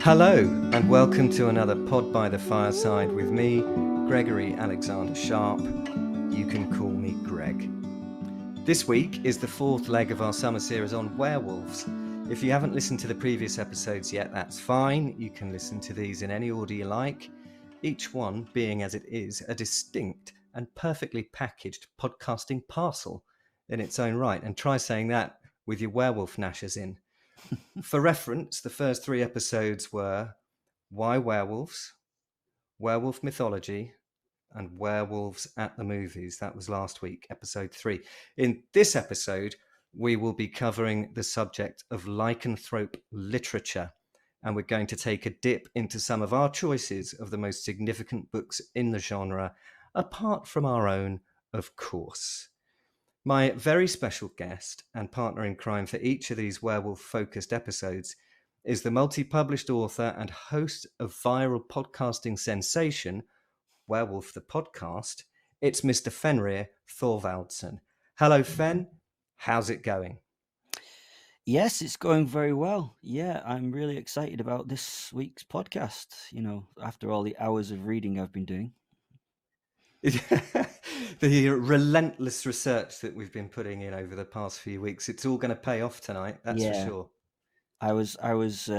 Hello, and welcome to another Pod by the Fireside with me, Gregory Alexander Sharp. You can call me Greg. This week is the fourth leg of our summer series on werewolves. If you haven't listened to the previous episodes yet, that's fine. You can listen to these in any order you like, each one being, as it is, a distinct and perfectly packaged podcasting parcel in its own right. And try saying that with your werewolf gnashers in. For reference, the first three episodes were Why Werewolves, Werewolf Mythology, and Werewolves at the Movies. That was last week, episode 3. In this episode, we will be covering the subject of lycanthrope literature, and we're going to take a dip into some of our choices of the most significant books in the genre, apart from our own, of course. My very special guest and partner in crime for each of these werewolf-focused episodes is the multi-published author and host of viral podcasting sensation, Werewolf the Podcast. It's Mr. Fen Thorvaldsen. Hello, Fen. How's it going? Yes, it's going very well. Yeah, I'm really excited about this week's podcast, after all the hours of reading I've been doing. The relentless research that we've been putting in over the past few weeks, it's all going to pay off tonight, that's for sure. I was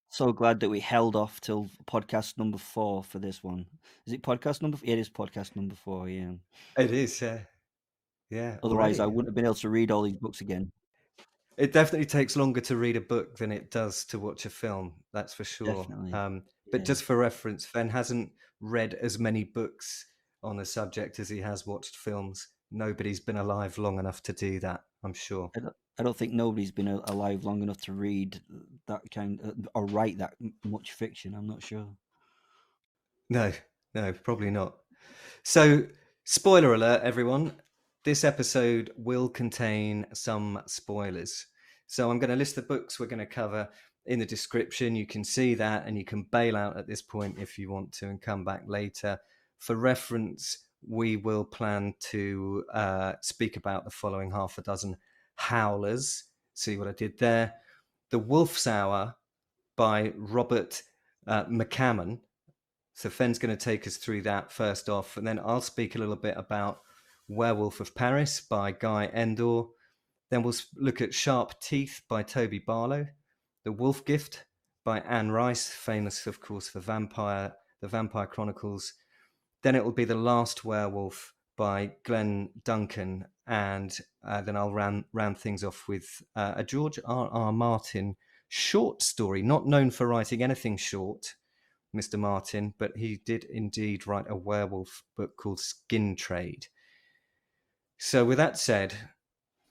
so glad that we held off till podcast number 4 for this one. Is it podcast number? It is podcast number 4. Yeah, it is. Yeah. Otherwise, already. I wouldn't have been able to read all these books again. It definitely takes longer to read a book than it does to watch a film, that's for sure. Definitely. But just for reference, Fen hasn't read as many books on the subject as he has watched films. Nobody's been alive long enough to do that, I'm sure. I don't think nobody's been alive long enough to read that kind or write that much fiction. I'm not sure. No, probably not. So, spoiler alert, everyone. This episode will contain some spoilers. So I'm going to list the books we're going to cover in the description. You can see that, and you can bail out at this point if you want to and come back later. For reference, we will plan to speak about the following half a dozen howlers. See what I did there? The Wolf's Hour by Robert McCammon. So Fen's going to take us through that first off, and then I'll speak a little bit about Werewolf of Paris by Guy Endore. Then we'll look at Sharp Teeth by Toby Barlow. The Wolf Gift by Anne Rice, famous, of course, for the Vampire Chronicles. Then it will be The Last Werewolf by Glen, Duncan. And then I'll round things off with a George R.R. Martin short story, not known for writing anything short, Mr. Martin, but he did indeed write a werewolf book called Skin Trade. So with that said,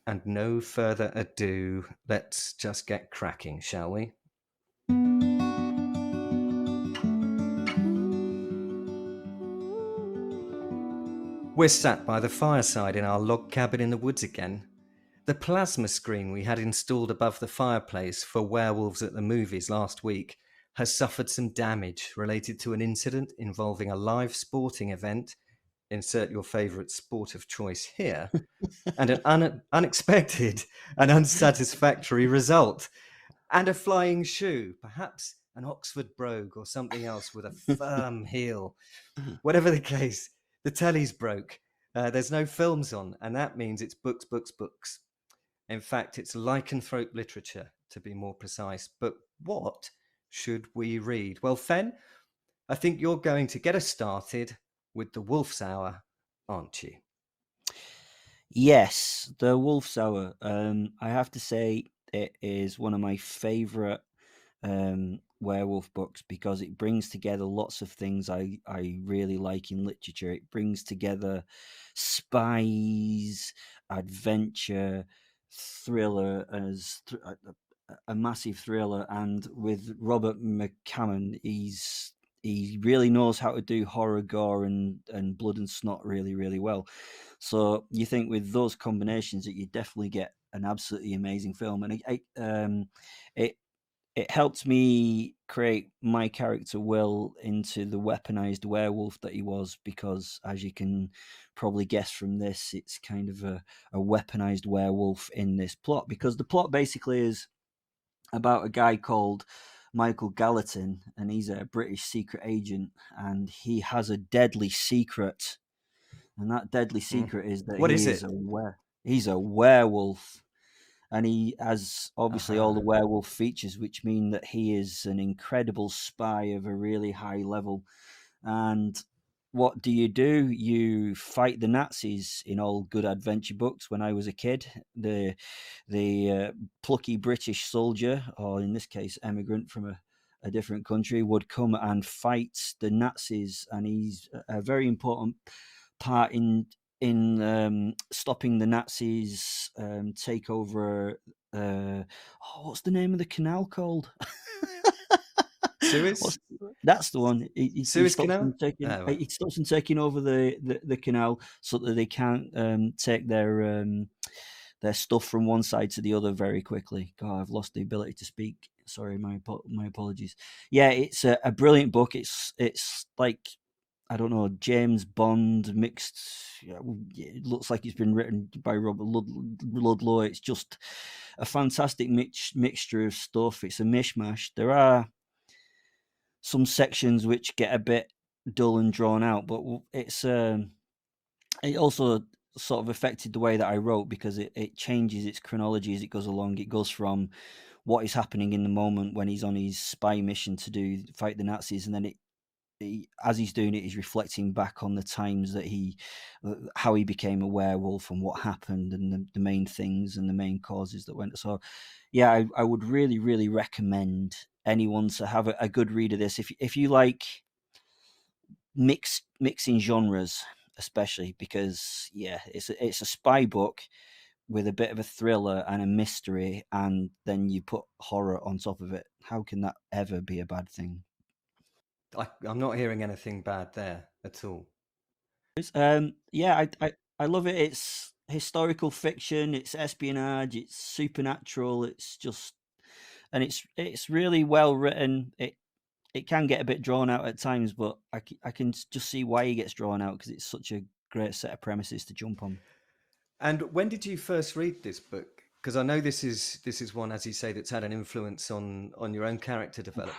and no further ado, let's just get cracking, shall we? We're sat by the fireside in our log cabin in the woods again. The plasma screen we had installed above the fireplace for Werewolves at the Movies last week has suffered some damage related to an incident involving a live sporting event, insert your favourite sport of choice here, and an unexpected and unsatisfactory result, and a flying shoe, perhaps an Oxford brogue or something else with a firm heel. Whatever the case, the telly's broke. There's no films on, and that means it's books. In fact, it's lycanthrope literature, to be more precise. But what should we read? Well, Fen, I think you're going to get us started with The Wolf's Hour, aren't you? Yes, The Wolf's Hour. I have to say it is one of my favourite werewolf books because it brings together lots of things I really like in literature. It brings together spies, adventure, thriller as a massive thriller, and with Robert McCammon, he really knows how to do horror, gore, and blood and snot really well. So you think with those combinations that you definitely get an absolutely amazing film, and it helped me create my character Will into the weaponized werewolf that he was, because as you can probably guess from this, it's kind of a weaponized werewolf in this plot, because the plot basically is about a guy called Michael Gallatin, and he's a British secret agent, and he has a deadly secret, and that deadly secret is that What is he's it? a werewolf, and he has obviously all the Uh-huh. werewolf features, which mean that he is an incredible spy of a really high level. And what do? You fight the Nazis in all good adventure books. When I was a kid, the plucky British soldier, or in this case, emigrant from a different country, would come and fight the Nazis, and he's a very important part in stopping the Nazis take over. What's the name of the canal called? Suez? What's That's the one. He Suez stops Canal? them taking. Oh, right. He stops them taking over the canal so that they can't take their stuff from one side to the other very quickly. God, I've lost the ability to speak. Sorry, my apologies. Yeah, it's a brilliant book. It's like, I don't know, James Bond mixed. Yeah, it looks like it's been written by Robert Ludlow. It's just a fantastic mixture of stuff. It's a mishmash. There are some sections which get a bit dull and drawn out, but it also sort of affected the way that I wrote, because it changes its chronology as it goes along. It goes from what is happening in the moment when he's on his spy mission to fight the Nazis, and then as he's doing it, he's reflecting back on the times that how he became a werewolf and what happened, and the main things and the main causes that went. So, yeah, I would really, really recommend anyone to have a good read of this if you like mixing genres, especially because, yeah, it's a spy book with a bit of a thriller and a mystery, and then you put horror on top of it. How can that ever be a bad thing? I'm not hearing anything bad there at all. Yeah, I love it. It's historical fiction, it's espionage, it's supernatural. It's just, and it's really well written. It can get a bit drawn out at times, but I can just see why he gets drawn out, because it's such a great set of premises to jump on. And when did you first read this book? Because I know this is one, as you say, that's had an influence on your own character development.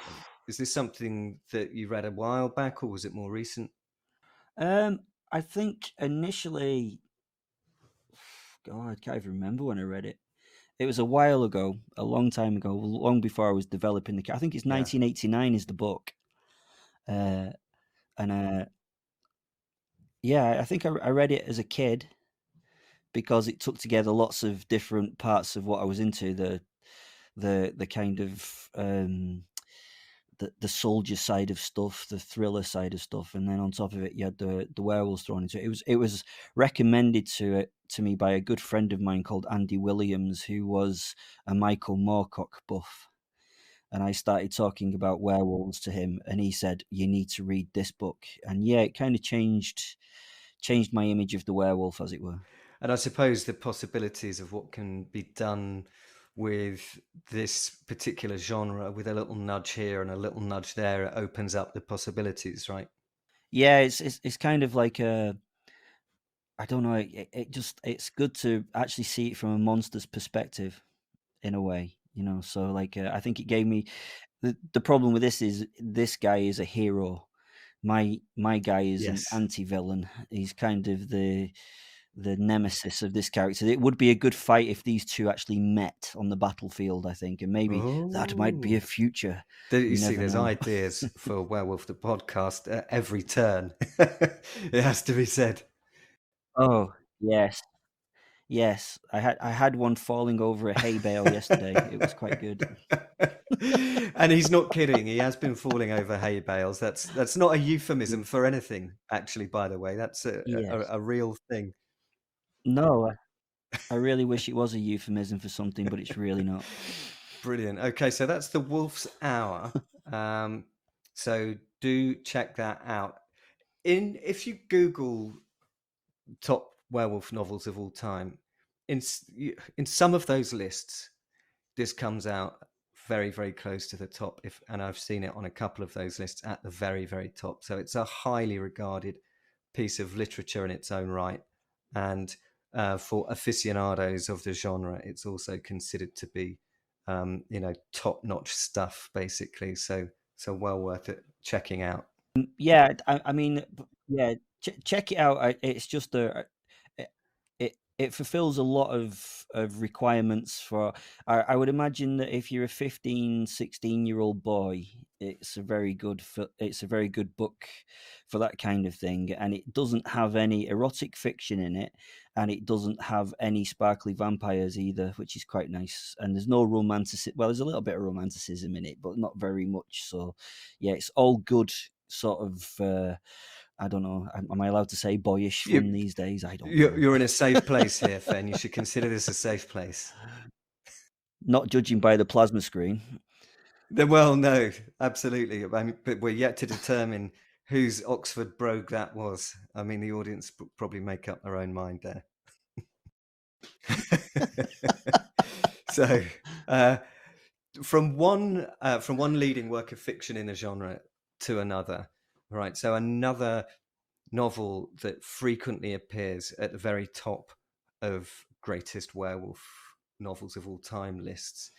Is this something that you read a while back, or was it more recent? Um, I think initially, God, I can't even remember when I read it. It was a while ago, a long time ago, long before I was developing I think it's Yeah. 1989 is the book. Uh, and Yeah, I think I read it as a kid because it took together lots of different parts of what I was into, the kind of the soldier side of stuff, the thriller side of stuff, and then on top of it, you had the werewolves thrown into it. It was recommended to me by a good friend of mine called Andy Williams, who was a Michael Moorcock buff. And I started talking about werewolves to him, and he said, "You need to read this book." And yeah, it kind of changed my image of the werewolf, as it were. And I suppose the possibilities of what can be done with this particular genre, with a little nudge here and a little nudge there, it opens up the possibilities, right? Yeah, it's kind of like I don't know. It just, it's good to actually see it from a monster's perspective in a way, you know. So like, I think it gave me the problem with this is this guy is a hero. My guy is an Yes. anti-villain. He's kind of the nemesis of this character. It would be a good fight if these two actually met on the battlefield, I think, and maybe that might be a Oh, future. there you You see, never there's know. ideas for Werewolf the podcast at every turn. It has to be said. Oh yes, yes. I had one falling over a hay bale yesterday. It was quite good. And he's not kidding. He has been falling over hay bales. That's not a euphemism for anything, actually. By the way, that's Yes. a real thing. No, I really wish it was a euphemism for something, but it's really not. Brilliant. Okay, so that's the Wolf's Hour. Um, so do check that out. In if you Google top werewolf novels of all time, in some of those lists, this comes out very, very close to the top. And I've seen it on a couple of those lists at the very, very top. So it's a highly regarded piece of literature in its own right, and for aficionados of the genre, it's also considered to be top-notch stuff, basically. So well worth it checking out. Yeah, I mean, yeah, check it out. It's just it, it fulfills a lot of requirements for. I would imagine that if you're a 15, 16-year-old boy, it's a very good book for that kind of thing. And it doesn't have any erotic fiction in it, and it doesn't have any sparkly vampires either, which is quite nice. And there's no romanticism. Well, there's a little bit of romanticism in it, but not very much. So, yeah, it's all good sort of I don't know. Am I allowed to say boyish fun You, these days? I don't you're, know. you're in a safe place here, Fen. You should consider this a safe place. Not judging by the plasma screen. Well, no, absolutely. I mean, but we're yet to determine whose Oxford brogue that was. I mean, the audience probably make up their own mind there. So, from one leading work of fiction in a genre to another, right? So another novel that frequently appears at the very top of greatest werewolf novels of all time lists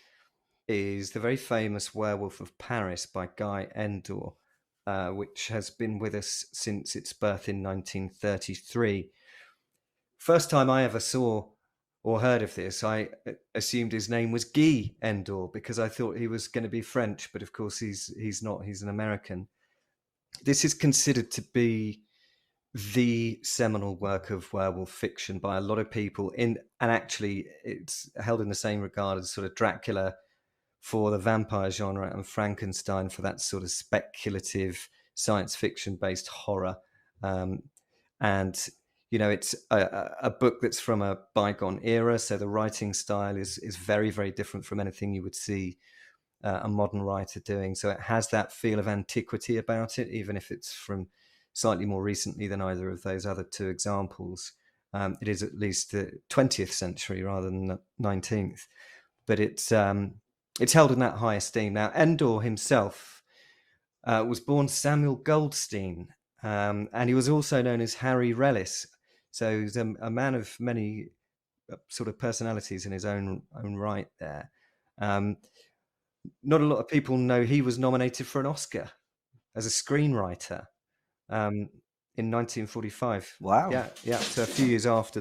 is the very famous Werewolf of Paris by Guy Endore, which has been with us since its birth in 1933. First time I ever saw or heard of this, I assumed his name was Guy Endore because I thought he was going to be French, but of course he's not. He's an American. This is considered to be the seminal work of werewolf fiction by a lot of people. And actually, it's held in the same regard as sort of Dracula for the vampire genre and Frankenstein for that sort of speculative science fiction based horror. Um, and it's a book that's from a bygone era, so the writing style is very, very different from anything you would see a modern writer doing. So it has that feel of antiquity about it, even if it's from slightly more recently than either of those other two examples. It is at least the 20th century rather than the 19th, but it's held in that high esteem. Now, Endore himself was born Samuel Goldstein, and he was also known as Harry Relis. So he's a man of many sort of personalities in his own right there. Um, Not a lot of people know he was nominated for an Oscar as a screenwriter um, in 1945. Wow. Yeah, yeah. So a few years after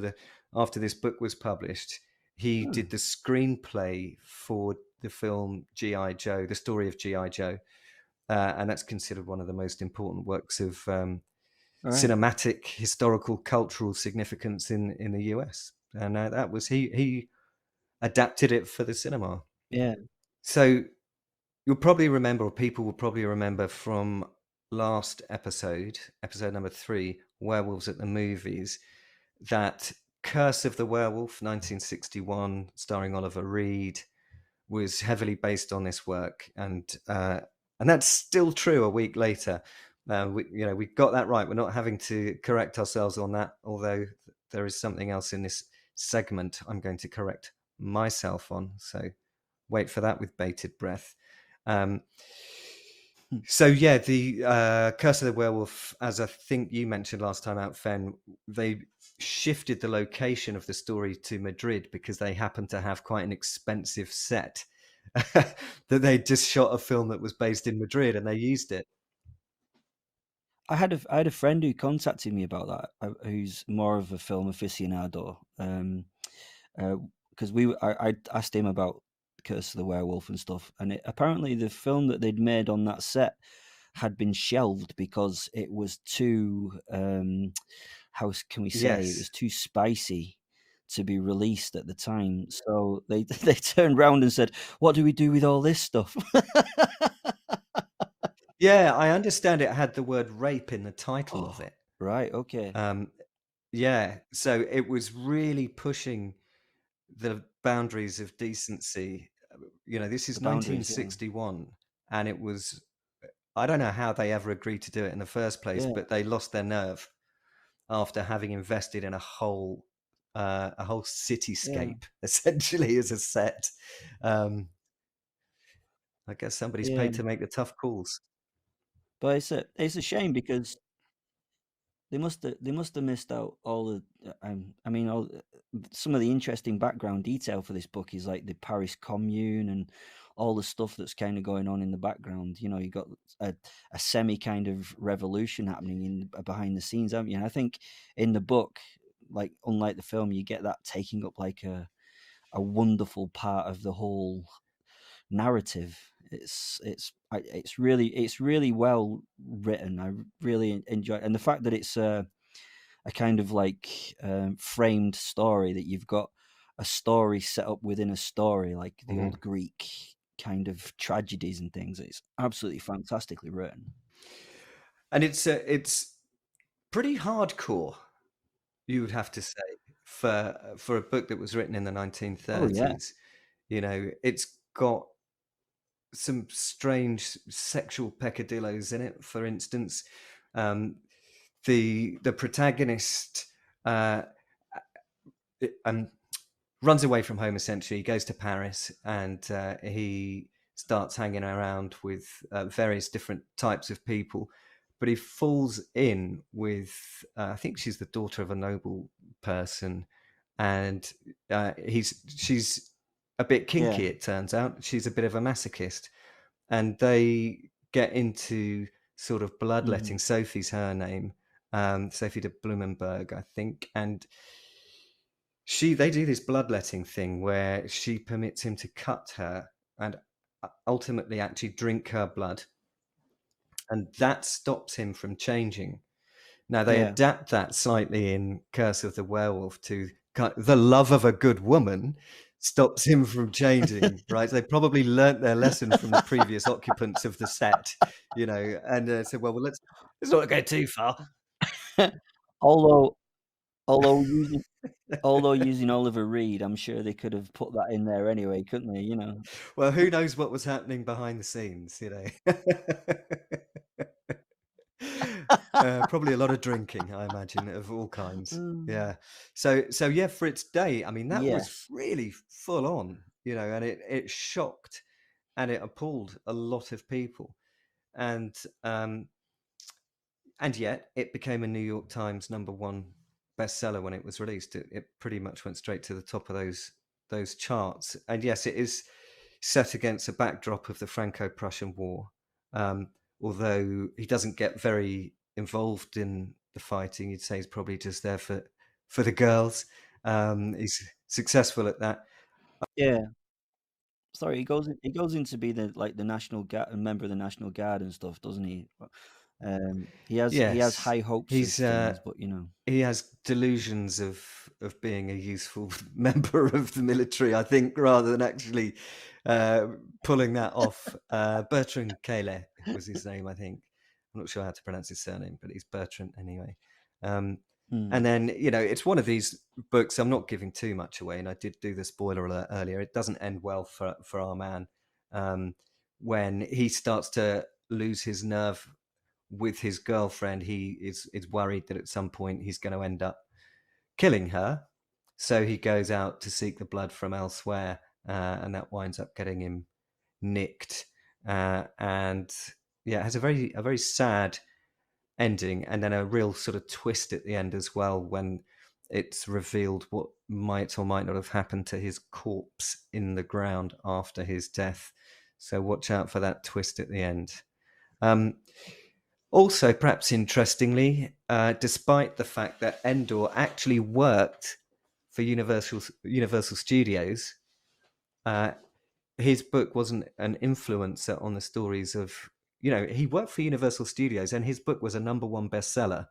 this book was published, he Hmm. did the screenplay for the film G.I. Joe, the story of G.I. Joe, and that's considered one of the most important works of All right. cinematic, historical, cultural significance in the US. And that was he adapted it for the cinema. Yeah. So you'll probably remember, or people will probably remember from last episode number 3, Werewolves at the Movies, that Curse of the Werewolf, 1961, starring Oliver Reed, was heavily based on this work, and that's still true a week later. We got that right. We're not having to correct ourselves on that, although there is something else in this segment I'm going to correct myself on. So wait for that with bated breath. Um, Hmm. so yeah, the Curse of the Werewolf, as I think you mentioned last time out, Fen, they shifted the location of the story to Madrid because they happened to have quite an expensive set that they just shot a film that was based in Madrid and they used it. I had a friend who contacted me about that, who's more of a film aficionado. Because I asked him about Curse of the Werewolf and stuff, and apparently the film that they'd made on that set had been shelved because it was too how can we say, it was Yes. too spicy to be released at the time. So they they turned around and said, "What do we do with all this stuff?" Yeah, I understand it had the word rape in the title of Oh, it. right, okay, Um, yeah, so it was really pushing the boundaries of decency. This the is boundaries, yeah, 1961, and it was, I don't know how they ever agreed to do it in the first place, yeah, but they lost their nerve after having invested in a whole yeah, cityscape essentially as a set. Um, I guess somebody's yeah. paid to make the tough calls. But it's a shame because they must have missed out all the. I mean, all some of the interesting background detail for this book is like the Paris Commune and all the stuff that's kind of going on in the background. You know, you got a semi kind of revolution happening in behind the scenes, haven't you? And I think in the book, like unlike the film, you get that taking up like a wonderful part of the whole narrative. It's really well written. I really enjoy it. And the fact that it's a kind of like framed story, that you've got a story set up within a story, like the Mhm. old Greek kind of tragedies and things. It's absolutely fantastically written. And it's pretty hardcore, you would have to say, for a book that was written in the Oh yeah, 1930s. You know, it's got some strange sexual peccadillos in it. For instance, um, the protagonist uh, um, runs away from home. Essentially, he goes to Paris and he starts hanging around with various different types of people. But he falls in with, I think she's the daughter of a noble person, and she's a bit yeah, kinky. It turns out she's a bit of a masochist, and they get into sort of bloodletting. mm, Sophie's her name, Sophie de Blumenberg, I think, and they do this bloodletting thing where she permits him to cut her and ultimately actually drink her blood, and that stops him from changing. Now they yeah. adapt that slightly in Curse of the Werewolf to the love of a good woman stops him from changing, right? They probably learnt their lesson from the previous occupants of the set, and said, well, let's not go too far. although although using although using Oliver Reed, I'm sure they could have put that in there anyway, couldn't they? You know. Well, who knows what was happening behind the scenes. Probably a lot of drinking, I imagine, of all kinds. Mm. Yeah. So yeah, for its day, I mean, that was Yes. really full on, and it shocked and it appalled a lot of people. And um, and yet it became a New York Times #1 bestseller when it was released. It pretty much went straight to the top of those charts. And yes, it is set against a backdrop of the Franco-Prussian War. Um, Although he doesn't get very involved in the fighting, you'd say he's probably just there for the girls. He's successful at that. Yeah. Sorry, he goes in to be the like the National Guard, a member of the National Guard and stuff, doesn't he? He has Yes, high hopes of he's things, but you know. he has delusions of being a useful member of the military, I think, rather than actually uh, pulling that off. Bertrand Kele was his name, I think. I'm not sure how to pronounce his surname, but he's Bertrand anyway. Um, and Hmm. then, it's one of these books. I'm not giving too much away, and I did do the spoiler alert earlier. It doesn't end well for our man um, when he starts to lose his nerve with his girlfriend. He is worried that at some point he's going to end up killing her. So he goes out to seek the blood from elsewhere, and that winds up getting him nicked. And yeah, it has a very sad ending, and then a real sort of twist at the end as well when it's revealed what might or might not have happened to his corpse in the ground after his death. So watch out for that twist at the end. Um, Also, perhaps interestingly, despite the fact that Endore actually worked for Universal Studios, uh, his book wasn't an influencer on the stories of. He worked for Universal Studios, and his book was a #1 bestseller,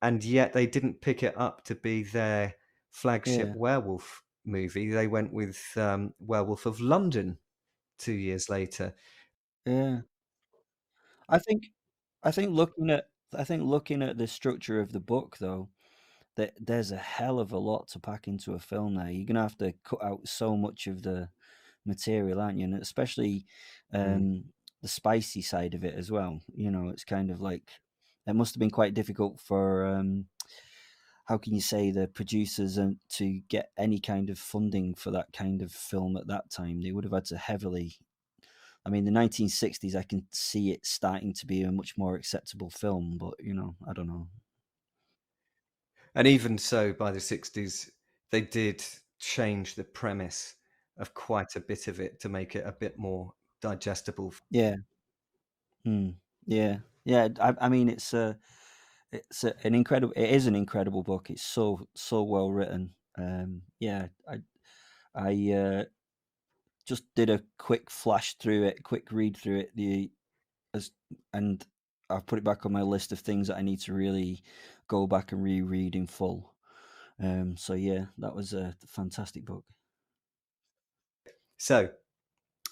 and yet they didn't pick it up to be their flagship Yeah. werewolf movie. They went with Werewolf of London 2 years later. Yeah. I think I think looking at the structure of the book though, that there's a hell of a lot to pack into a film there. You're gonna have to cut out so much of the material, aren't you? And especially Mm. the spicy side of it as well. You know, it's kind of like it must have been quite difficult for how can you say the producers and to get any kind of funding for that kind of film at that time. They would have had to heavily. I mean, the 1960s, I can see it starting to be a much more acceptable film, but you know, I don't know. And even so, by the 60s, they did change the premise of quite a bit of it to make it a bit more digestible. Yeah. Yeah. Yeah. I mean, an incredible. It is an incredible book. It's so well written. Yeah. I just did a quick flash through it, quick read through it. And I've put it back on my list of things that I need to really go back and reread in full. So yeah, that was a fantastic book. So,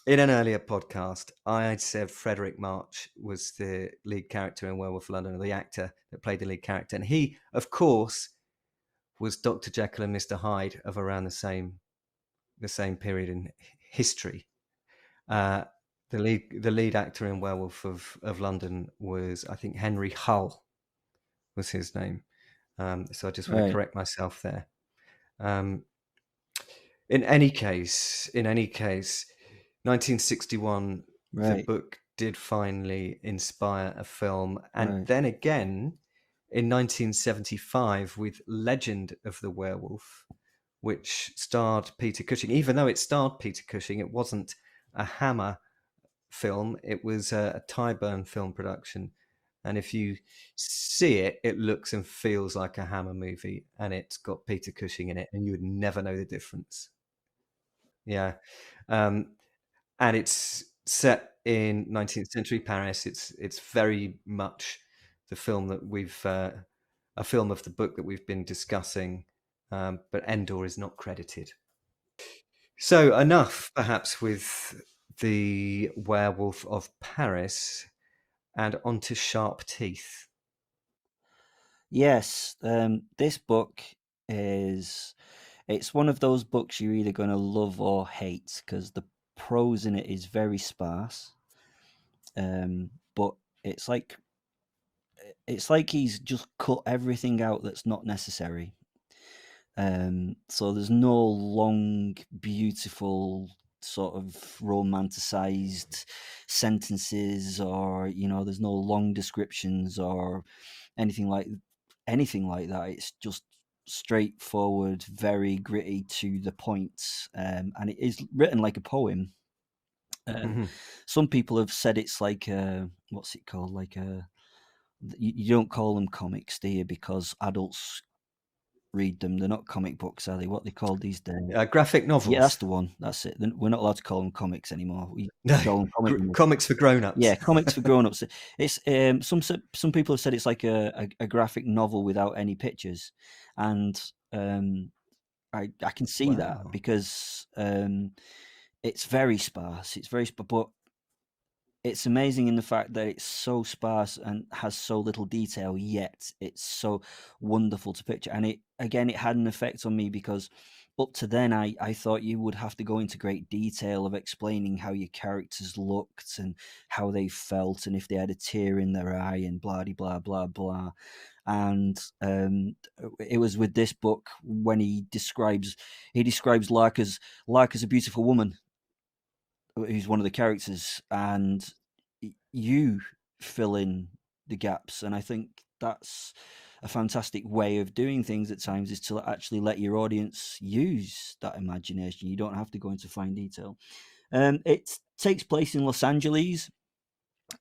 in an earlier podcast, I had said Frederick March was the lead character in Werewolf London, or the actor that played the lead character. And he, of course, was Dr. Jekyll and Mr. Hyde of around the same period in history. The lead actor in Werewolf of London was, I think, Henry Hull was his name. So I just want to correct myself there. In any case, 1961, the book did finally inspire a film, and then again in 1975 with Legend of the Werewolf, which starred Peter Cushing. Even though it starred Peter Cushing, it wasn't a Hammer film, it was a Tyburn film production. And if you see it, it looks and feels like a Hammer movie, and it's got Peter Cushing in it, and you would never know the difference. Yeah. And it's set in 19th century Paris. It's very much the film that we've a film of the book that we've been discussing, but Endore is not credited. So enough perhaps with the Werewolf of Paris, and on to Sharp Teeth. Yes, this book it's one of those books you're either going to love or hate, because the prose in it is very sparse. But it's like he's just cut everything out that's not necessary. So there's no long, beautiful, sort of romanticized sentences, or there's no long descriptions or anything like that. It's just straightforward, very gritty, to the point, and it is written like a poem. Some people have said it's like what's it called? Like you don't call them comics, do you? Because adults read them. They're not comic books, are they? What they called these days? Graphic novels. Yeah, that's the one. That's it. We're not allowed to call them comics anymore. We call them comics for grown-ups. Yeah, comics for grown-ups. It's some people have said it's like a graphic novel without any pictures, and I can see that, because it's very sparse. It's very but it's amazing in the fact that it's so sparse and has so little detail, yet it's so wonderful to picture. And it had an effect on me, because up to then I thought you would have to go into great detail of explaining how your characters looked and how they felt and if they had a tear in their eye and blah blah blah blah. And it was with this book when he describes Lark as a beautiful woman, who's one of the characters, and you fill in the gaps. And I think that's a fantastic way of doing things at times, is to actually let your audience use that imagination. You don't have to go into fine detail. It takes place in Los Angeles,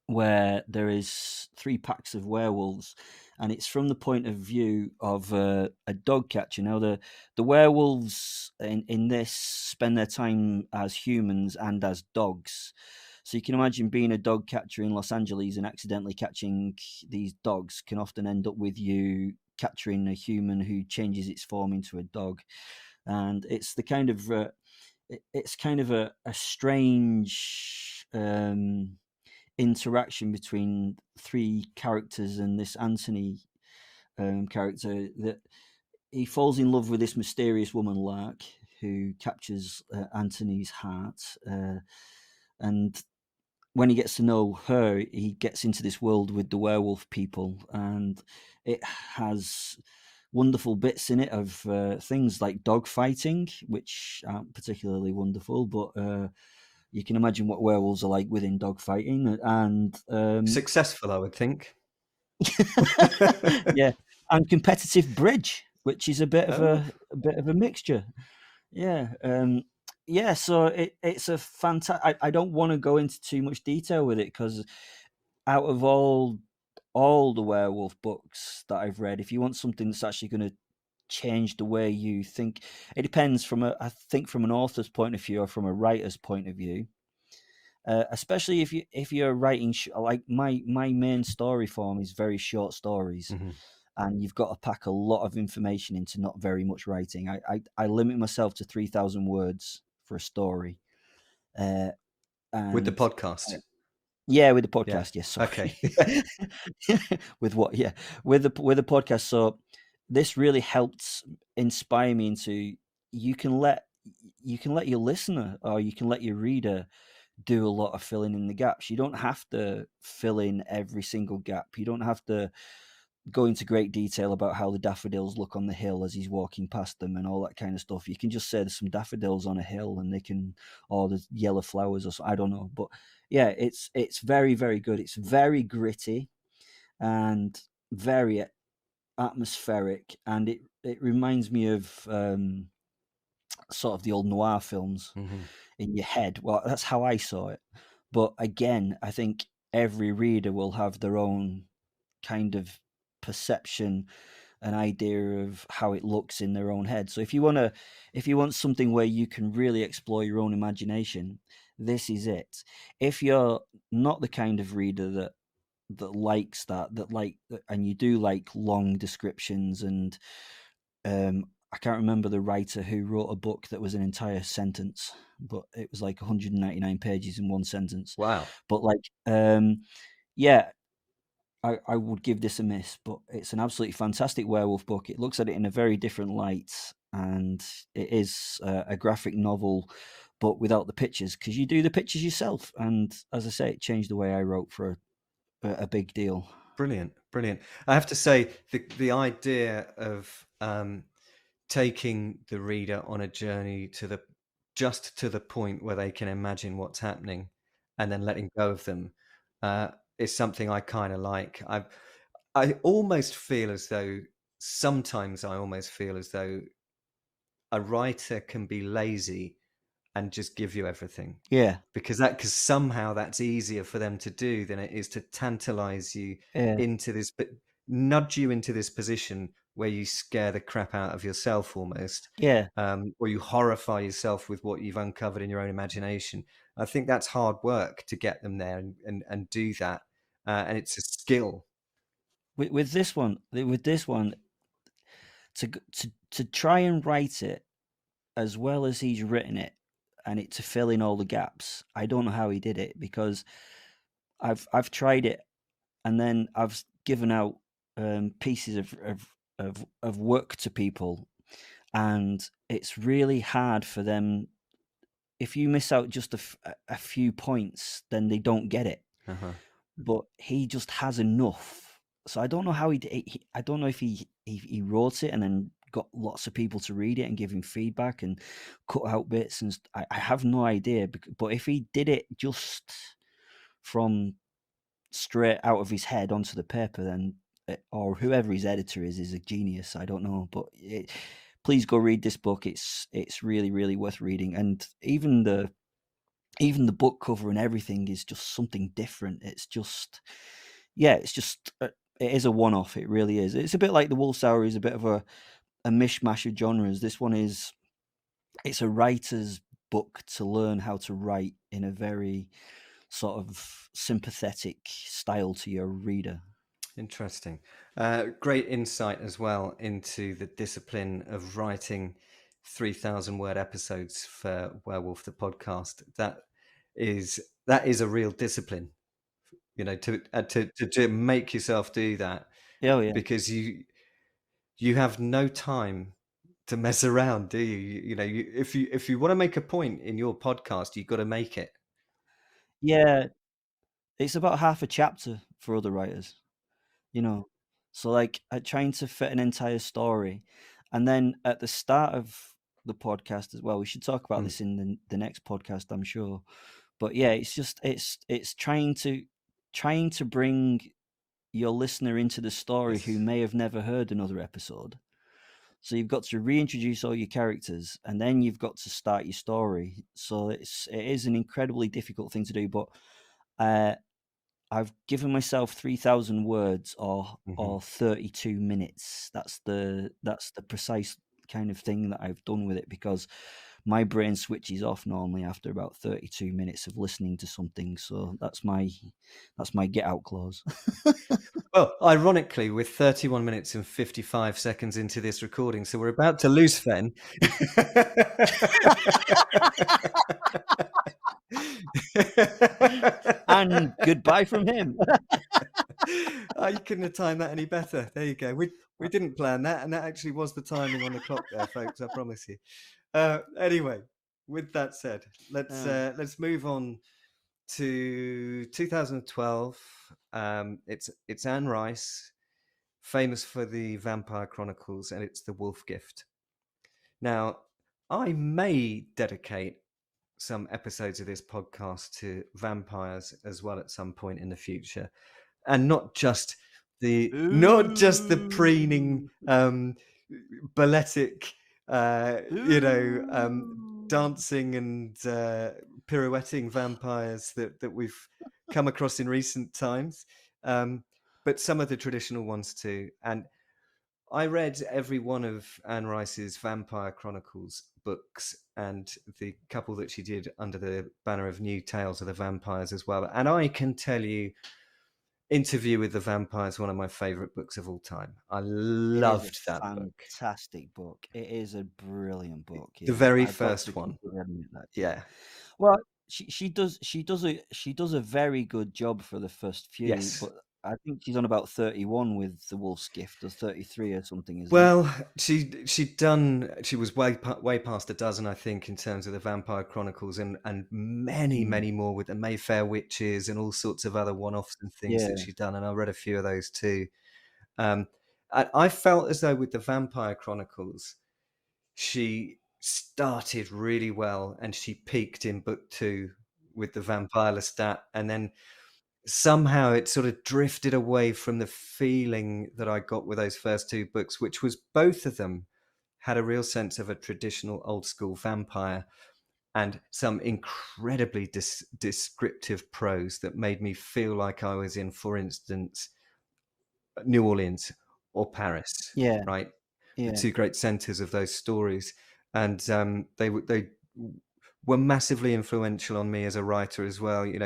where there is 3 packs of werewolves, and it's from the point of view of a dog catcher. Now, the werewolves in this spend their time as humans and as dogs. So you can imagine being a dog catcher in Los Angeles and accidentally catching these dogs can often end up with you capturing a human who changes its form into a dog. And it's the kind of a strange interaction between 3 characters and this Anthony character, that he falls in love with this mysterious woman, Lark, who captures Anthony's heart, and when he gets to know her, he gets into this world with the werewolf people, and it has wonderful bits in it of things like dog fighting, which aren't particularly wonderful, but you can imagine what werewolves are like within dog fighting, and successful, I would think. yeah, and competitive bridge. which is Oh, a bit of a mixture. Yeah, yeah. So it's a fantastic. I don't want to go into too much detail with it because out of all the werewolf books that I've read, if you want something that's actually going to change the way you think, it depends from I think from an author's point of view or from a writer's point of view. Especially if you're writing like my main story form is very short stories, mhm. and you've got to pack a lot of information into not very much writing. I limit myself to 3,000 words for a story, uh, With the and podcast. yeah, with the Yeah. podcast, yes, Okay. sorry. With what? Yeah, with the podcast. So this really helped inspire me into you can let you can let your listener or you can let your reader do a lot of filling in the gaps. You don't have to fill in every single gap. You don't have to go into great detail about how the daffodils look on the hill as he's walking past them and all that kind of stuff. You can just say there's some daffodils on a hill and they can, or there's yellow flowers or so, I don't know. But yeah, it's very, very good. It's very gritty and very atmospheric, and it reminds me of sort of the old noir films Mhm. in your head. Well, that's how I saw it. But again, I think every reader will have their own kind of perception, an idea of how it looks in their own head. So if you want something where you can really explore your own imagination, this is it. If you're not the kind of reader that likes and you do like long descriptions and I can't remember the writer who wrote a book that was an entire sentence, but it was like 199 pages in one sentence. Wow. But like, yeah, I would give this a miss, but it's an absolutely fantastic werewolf book. It looks at it in a very different light, and it is a graphic novel, but without the pictures, because you do the pictures yourself. And as I say, it changed the way I wrote for a big deal. Brilliant. Brilliant. I have to say the idea of taking the reader on a journey to the just to the point where they can imagine what's happening and then letting go of them uh, is something I kind of like. I almost feel as though sometimes I almost feel as though a writer can be lazy and just give you everything Yeah, because somehow that's easier for them to do than it is to tantalize you yeah, into this but nudge you into this position where you scare the crap out of yourself almost yeah. or you horrify yourself with what you've uncovered in your own imagination. I think that's hard work to get them there and do that and it's a skill. With this one, to try and write it as well as he's written it, and it to fill in all the gaps. I don't know how he did it because I've tried it and then I've given out pieces of work to people, and it's really hard for them. If you miss out just a few points, then they don't get it. Uh-huh. But he just has enough. So I don't know how I don't know if he wrote it and then got lots of people to read it and give him feedback and cut out bits and I have no idea. But if he did it just from straight out of his head onto the paper, then or whoever his editor is a genius. I don't know, but please go read this book. It's really really worth reading, and even the book cover and everything is just something different. It's just yeah, it's just it is a one-off. It really is. It's a bit like the Wolf's Hour is a bit of a mishmash of genres. This one is it's a writer's book to learn how to write in a very sort of sympathetic style to your reader. Interesting. Great insight as well into the discipline of writing 3,000 word episodes for Werewolf the podcast. Is that is a real discipline, you know, to make yourself do that Oh yeah, because you have no time to mess around, do you? If you want to make a point in your podcast, you've got to make it. yeah. It's about half a chapter for other writers. You know? So, like, trying to fit an entire story, and then at the start of the podcast as well, we should talk about Mm, this in the next podcast, I'm sure. But yeah, it's just it's trying to bring your listener into the story who yes. may have never heard another episode. So you've got to reintroduce all your characters, and then you've got to start your story. So it is an incredibly difficult thing to do. But I've given myself 3,000 words Mhm. or 32 minutes. That's the precise kind of thing that I've done with it, because my brain switches off normally after about 32 minutes of listening to something. So that's my get out clause. Well, ironically, we're 31 minutes and 55 seconds into this recording, so we're about to lose Fen. And goodbye from him. Oh, you couldn't have timed that any better. There you go. We didn't plan that, and that actually was the timing on the clock there, folks. I promise you. Anyway, with that said, let's move on to 2012. It's Anne Rice, famous for the Vampire Chronicles, and it's The Wolf Gift. Now, I may dedicate some episodes of this podcast to vampires as well at some point in the future, and not just the preening, Ooh. balletic, Ooh. dancing and pirouetting vampires that we've come across in recent times, but some of the traditional ones too. And I read every one of Anne Rice's Vampire Chronicles books and the couple that she did under the banner of New Tales of the Vampires as well. And I can tell you, Interview with the Vampire is one of my favorite books of all time. I It is a loved that book. fantastic book. It is a brilliant book. The Yeah, very I've got to first one. completely admit that. Yeah. Yeah. Well, she does a very good job for the first few, Yes. but I think she's on about 31 with the Wolf's Gift, or 33 or something, isn't it? Well, she was way past a dozen, I think, in terms of the Vampire Chronicles, and many more with the Mayfair Witches and all sorts of other one-offs and things that Yeah. she's done. And I read a few of those too. Um, I felt as though with the Vampire Chronicles, she started really well, and she peaked in book 2 with the Vampire Lestat, and then somehow it sort of drifted away from the feeling that I got with those first 2 books, which was both of them had a real sense of a traditional old school vampire and some incredibly descriptive prose that made me feel like I was in, for instance, New Orleans or Paris, Yeah. right? The Yeah. 2 great centers of those stories. And they were massively influential on me as a writer as well. You know,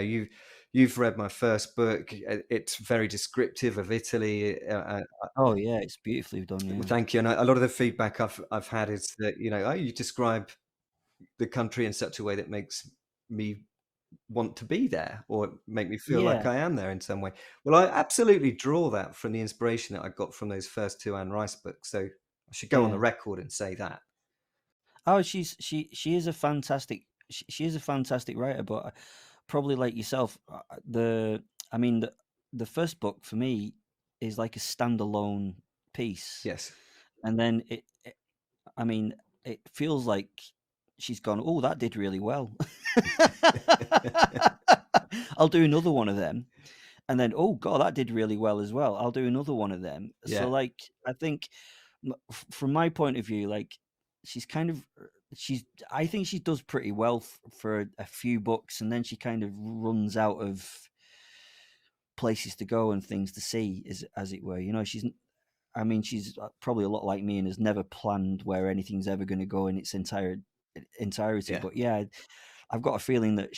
you've read my first book. It's very descriptive of Italy. Oh, yeah, it's beautifully done, Well, yeah. thank you. And a lot of the feedback I've had is that, oh, you describe the country in such a way that makes me want to be there or make me feel like Yeah. I am there in some way. Well, I absolutely draw that from the inspiration that I got from those first 2 Anne Rice books. So I should go on the Yeah. record and say that. Oh, she is a fantastic she is a fantastic writer, but probably like yourself, I mean the first book for me is like a standalone piece, Yes. and then I mean it feels like she's gone, oh, that did really well. I'll do another one of them, and then, oh god, that did really well as well. I'll do another one of them. So Yeah, like I think from my point of view, like she's kind of she's I think she does pretty well for a few books, and then she kind of runs out of places to go and things to see, as it were. You know, I mean, she's probably a lot like me and has never planned where anything's ever going to go in its entirety. yeah, But yeah, I've got a feeling that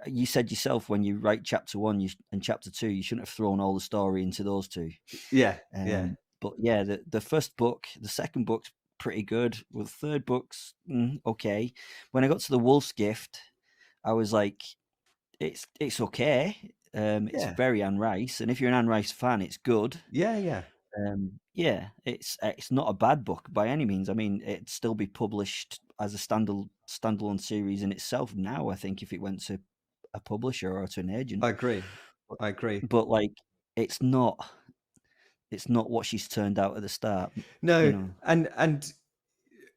you said yourself when you write chapter 1 and chapter 2, you shouldn't have thrown all the story into those two. yeah, yeah. But yeah, the first book, the second book's pretty good. Well, the third book's okay. When I got to the Wolf's Gift, I was like, it's okay. It's Yeah, very Anne Rice, and if you're an Anne Rice fan, it's good. yeah, yeah. Yeah, it's not a bad book by any means. I mean, it'd still be published as a standalone series in itself now, I think, if it went to a publisher or to an agent. I agree. But, I agree. but like, it's not what she's turned out at the start. You No, know. and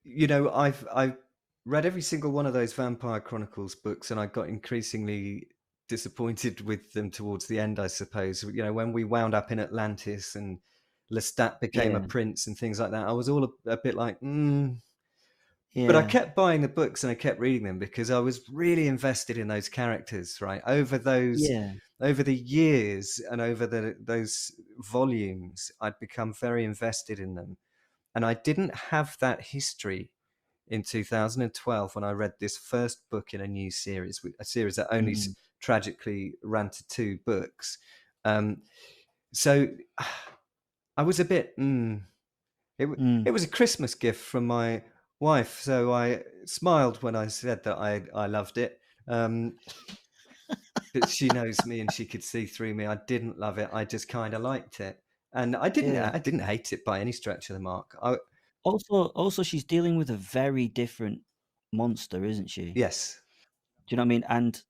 I've read every single one of those Vampire Chronicles books, and I got increasingly disappointed with them towards the end, I suppose. You know, when we wound up in Atlantis and Lestat became a Yeah. prince and things like that. I was all a bit like, but I Yeah. kept buying the books and I kept reading them because I was really invested in those characters, right? Over the years and over those volumes, I'd become very invested in them. And I didn't have that history in 2012 when I read this first book in a new series, a series that only tragically ran to 2 books. So I was a bit, it was a Christmas gift from my wife, so I smiled when I said that I loved it. But she knows me and she could see through me. I didn't love it. I just kind of liked it, and Yeah. I didn't hate it by any stretch of the mark. Also, she's dealing with a very different monster, isn't she? Yes, Do you know what I mean? And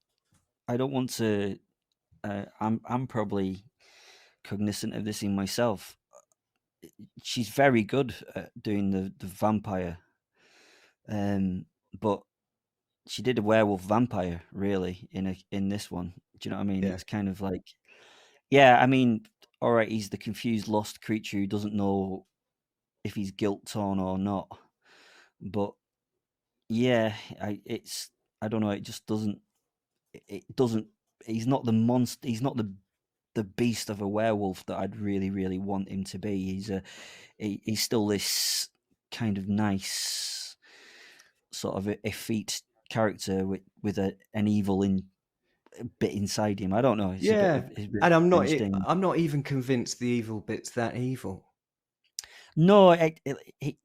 I don't want to. I'm probably cognizant of this in myself. She's very good at doing the vampire, but she did a werewolf vampire really in this one. Do you know what I mean? yeah, It's kind of like, yeah, I mean, all right, he's the confused, lost creature who doesn't know if he's guilt torn or not. But yeah, I don't know. It just doesn't. It doesn't. He's not the monster. He's not the beast of a werewolf that I'd really, really want him to be. He's still this kind of nice sort of effete character with an evil bit inside him. I don't know. yeah. It's a bit And interesting. I'm not even convinced the evil bit's that evil. No,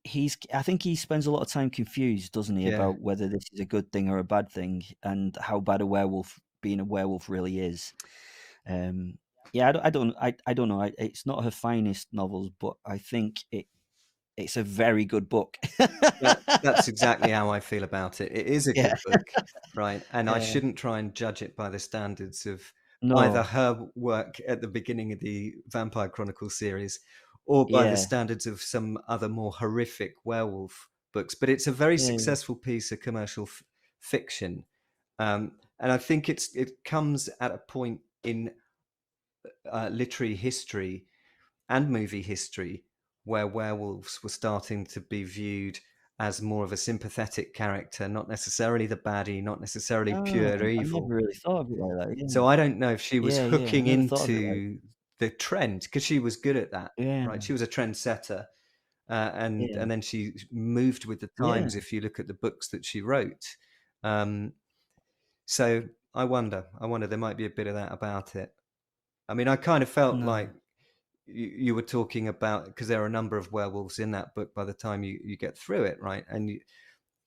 he's. I think he spends a lot of time confused, doesn't he, Yeah, about whether this is a good thing or a bad thing, and how bad a werewolf being a werewolf really is. Yeah, I don't know. It's not her finest novels, but I think it's a very good book. that's exactly how I feel about it. It is a Yeah, good book, right? And I yeah. shouldn't try and judge it by the standards of either No, her work at the beginning of the Vampire Chronicles series or by the yeah, standards of some other more horrific werewolf books. But it's a very yeah. successful piece of commercial fiction. And I think it comes at a point in literary history and movie history where werewolves were starting to be viewed as more of a sympathetic character, not necessarily the baddie, not necessarily Oh, pure I evil. never really thought of it like that. Yeah, So I don't know if she was yeah, yeah. I hooking never thought of it like. into the trend because she was good at that, Yeah, right? She was a trendsetter, yeah, and then she moved with the yeah. times. If you look at the books that she wrote, um, so I wonder, there might be a bit of that about it. I mean, I kind of felt like No, you were talking about because there are a number of werewolves in that book by the time you get through it, right? And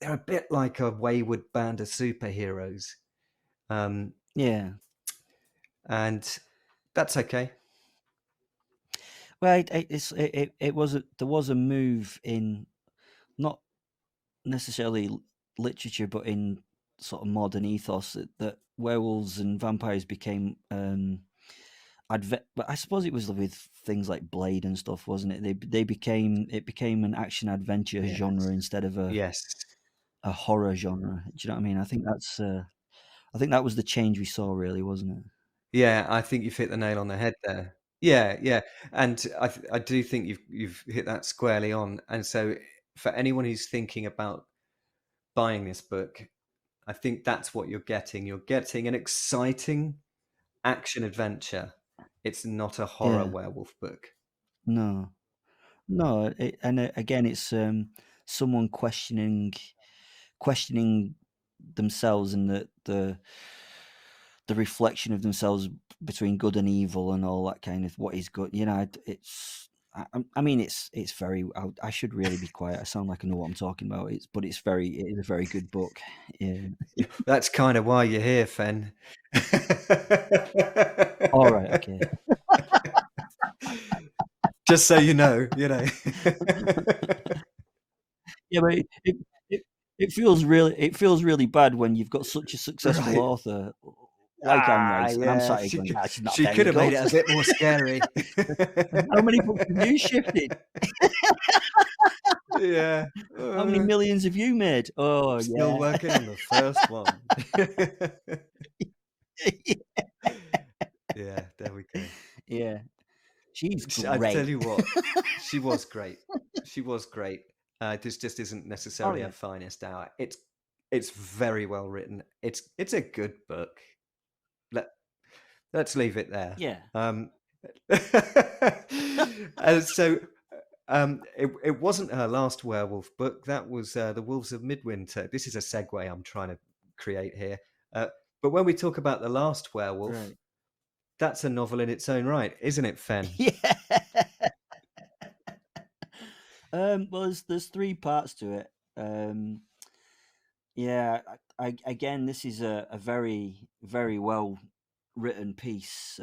they're a bit like a wayward band of superheroes, um, yeah. and that's okay. Well, it was there was a move in not necessarily literature, but in sort of modern ethos that werewolves and vampires became but I suppose it was with things like Blade and stuff, wasn't it? It became an action adventure Yes, genre instead of yes, a horror genre. Do you know what I mean? I think that was the change we saw, really, wasn't it? yeah. I think you've hit the nail on the head there. Yeah, yeah, and I do think you've hit that squarely on. And so, for anyone who's thinking about buying this book, I think that's what you're getting. You're getting an exciting action adventure. It's not a horror Yeah. werewolf book. No. No. Again, it's someone questioning themselves and the reflection of themselves between good and evil and all that kind of what is good. You know, it's. I mean, it's very. I should really be quiet. I sound like I know what I'm talking about. It is a very good book. Yeah. That's kind of why you're here, Fen. All right. Okay. Just so you know, you know. Yeah, but it it feels really bad when you've got such a successful Right. author like Anne Ah, Rice, and I'm yeah. sat here going, "Ah, she's not She very could have made good." it a bit more scary. How many books have you shifted? Yeah. How many millions have you made? Oh, Still yeah. working on the first one. Yeah, there we go. Yeah. She's I tell great. you what, she was great. She was great. This just isn't Oh necessarily her yeah, finest hour. It's very well written. It's a good book. Let let's leave it there. yeah. So it wasn't her last werewolf book. That was The Wolves of Midwinter. This is a segue I'm trying to create here. But when we talk about The Last Werewolf, Right. that's a novel in its own right, isn't it, Fen? Yeah. Well, there's three parts to it. Yeah, again, this is a very, very well written piece.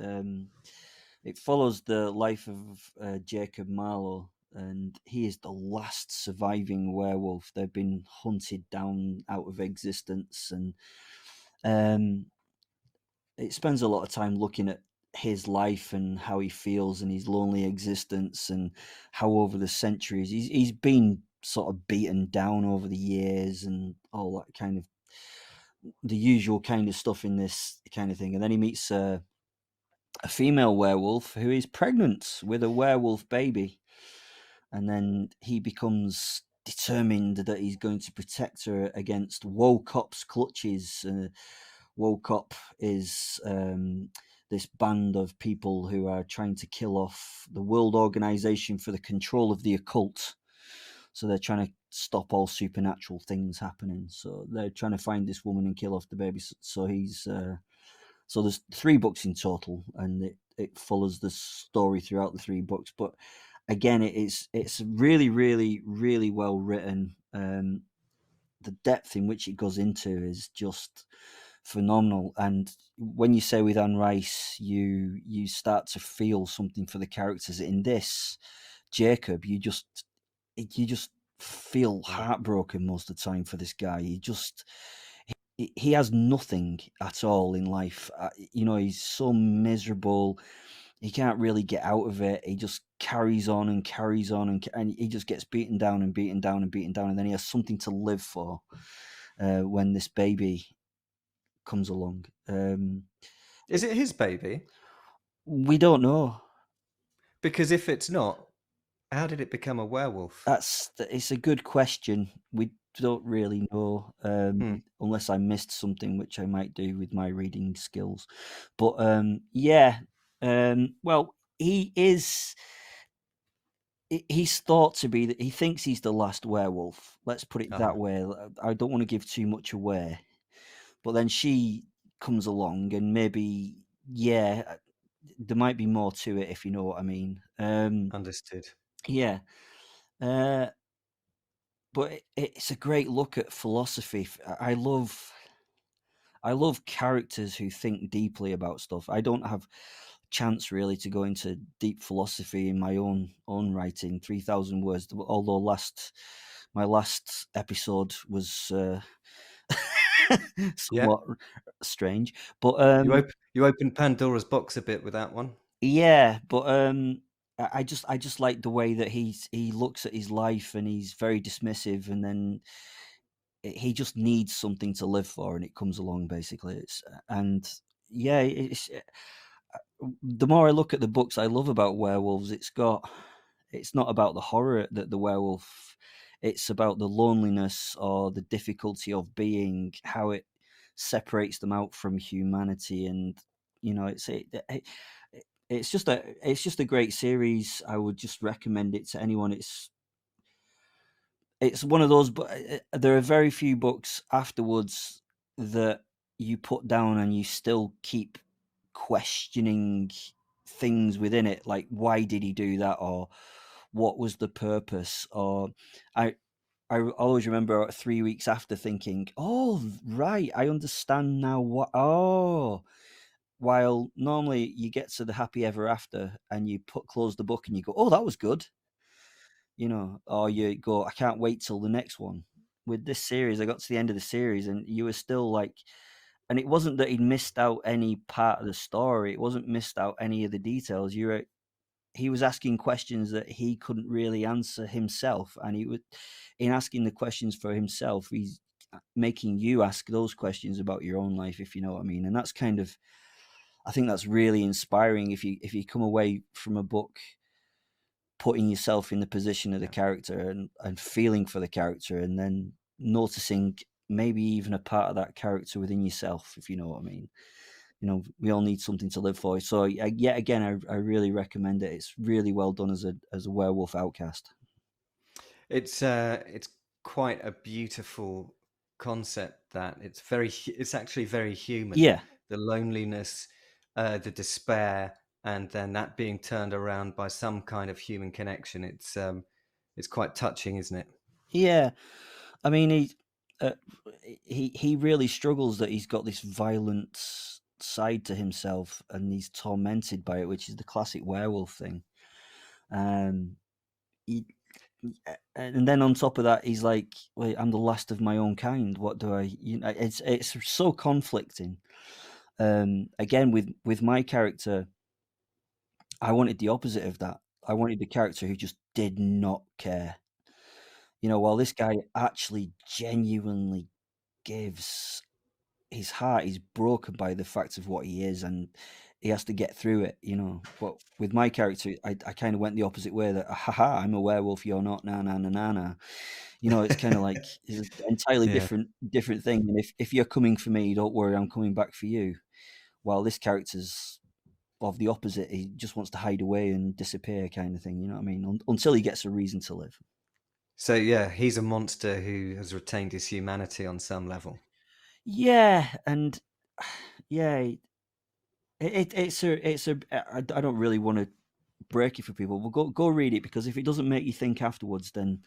It follows the life of Jacob Marlowe, and he is the last surviving werewolf. They've been hunted down out of existence, and um, it spends a lot of time looking at his life and how he feels and his lonely existence and how over the centuries he's been sort of beaten down over the years and all that kind of the usual kind of stuff in this kind of thing. And then he meets a female werewolf who is pregnant with a werewolf baby, and then he becomes determined that he's going to protect her against Wocop's clutches. Wocop is this band of people who are trying to kill off the World Organization for the Control of the Occult. So they're trying to stop all supernatural things happening. So they're trying to find this woman and kill off the baby. So he's so there's 3 books in total, and it follows the story throughout the 3 books. But again, it's really, really, really well written. The depth in which it goes into is just phenomenal. And when you say with Anne Rice, you start to feel something for the characters. In this, Jacob, you just feel Mm. heartbroken most of the time for this guy. He has nothing at all in life. He's so miserable. He can't really get out of it. He just carries on and carries on, and he just gets beaten down and beaten down and beaten down. And then he has something to live for when this baby comes along. Is it his baby? We don't know. Because if it's not, how did it become a werewolf? It's a good question. We don't really know, Hmm. unless I missed something, which I might do with my reading skills. But yeah, well, he's thought to be that he thinks he's the last werewolf. Let's put it that Ah, way. I don't want to give too much away, but then she comes along, and maybe yeah, there might be more to it if you know what I mean. understood. Yeah. Uh, but it's a great look at philosophy. I love characters who think deeply about stuff. I don't have chance really to go into deep philosophy in my own writing. 3,000 words. Although my last episode was Yeah, somewhat strange, but you opened Pandora's box a bit with that one. yeah, but I just like the way that he looks at his life, and he's very dismissive, and then he just needs something to live for, and it comes along basically. And yeah, the more I look at the books I love about werewolves, it's not about the horror that the werewolf, it's about the loneliness or the difficulty of being, how it separates them out from humanity. And it's just a great series. I would just recommend it to anyone. It's one of those, but there are very few books afterwards that you put down and you still keep questioning things within it, like why did he do that, or what was the purpose, or I I always remember 3 weeks after thinking, oh right, I understand now what. Oh, while normally you get to the happy ever after and you close the book and you go, oh, that was good, or you go, I can't wait till the next one. With this series, I got to the end of the series and you were still like, and it wasn't that he'd missed out any part of the story. It wasn't missed out any of the details. He was asking questions that he couldn't really answer himself. And in asking the questions for himself, he's making you ask those questions about your own life, if you know what I mean. And that's kind of, I think that's really inspiring if you come away from a book putting yourself in the position of the character and feeling for the character, and then noticing maybe even a part of that character within yourself, if you know what I mean. We all need something to live for. So yet again, I really recommend it. It's really well done as a werewolf outcast. It's quite a beautiful concept. That it's actually very human. Yeah, The loneliness, the despair, and then that being turned around by some kind of human connection. It's quite touching, isn't it? yeah. I mean, uh, he really struggles that he's got this violent side to himself, and he's tormented by it, which is the classic werewolf thing. Um, he, and then on top of that, he's like, "Wait, I'm the last of my own kind. What do I?" It's so conflicting. Again, with my character, I wanted the opposite of that. I wanted the character who just did not care. While this guy actually genuinely gives his heart is broken by the fact of what he is, and he has to get through it. But with my character, I kind of went the opposite way. That haha, I'm a werewolf, you're not. Na na na na na. It's kind of like it's an entirely Yeah. different thing. And if you're coming for me, don't worry, I'm coming back for you. While this character's of the opposite, he just wants to hide away and disappear, kind of thing. You know what I mean? Until he gets a reason to live. So yeah, he's a monster who has retained his humanity on some level. Yeah, and yeah, it's a. I don't really want to break it for people. But go read it, because if it doesn't make you think afterwards, then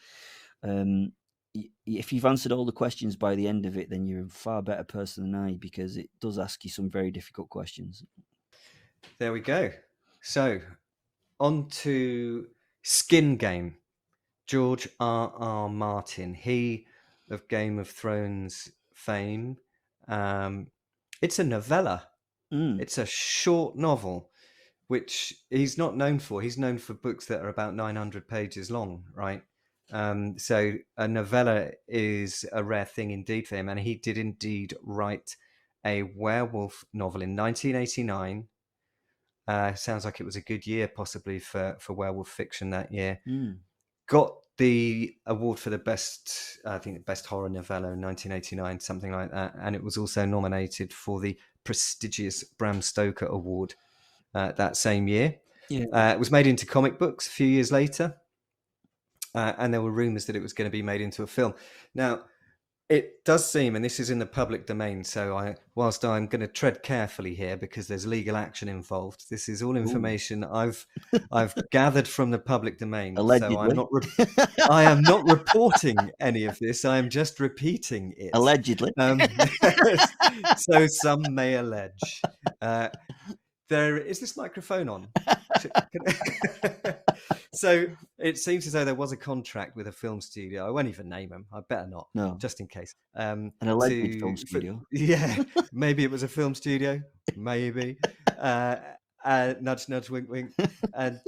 if you've answered all the questions by the end of it, then you're a far better person than I, because it does ask you some very difficult questions. There we go. So on to Skin Game. George R. Martin, he of Game of Thrones fame. It's a novella. Mm. It's a short novel, which he's not known for. He's known for books that are about 900 pages long, right? So a novella is a rare thing indeed for him, and he did indeed write a werewolf novel in 1989. Sounds like it was a good year, possibly for werewolf fiction that year. Mm. Got the award for the best, I think, best horror novella in 1989, something like that, and it was also nominated for the prestigious Bram Stoker Award that same year. Yeah. It was made into comic books a few years later, and there were rumours that it was going to be made into a film. Now, it does seem, and this is in the public domain, so whilst I'm going to tread carefully here because there's legal action involved, this is all Ooh. information I've gathered from the public domain. So Allegedly. I am not reporting any of this. I am just repeating it. Allegedly. So some may allege. There is this microphone on. So it seems as though there was a contract with a film studio. I won't even name them. I better not, No. just in case. An alleged film studio. Yeah, maybe it was a film studio. Maybe. Nudge, nudge, wink, wink. And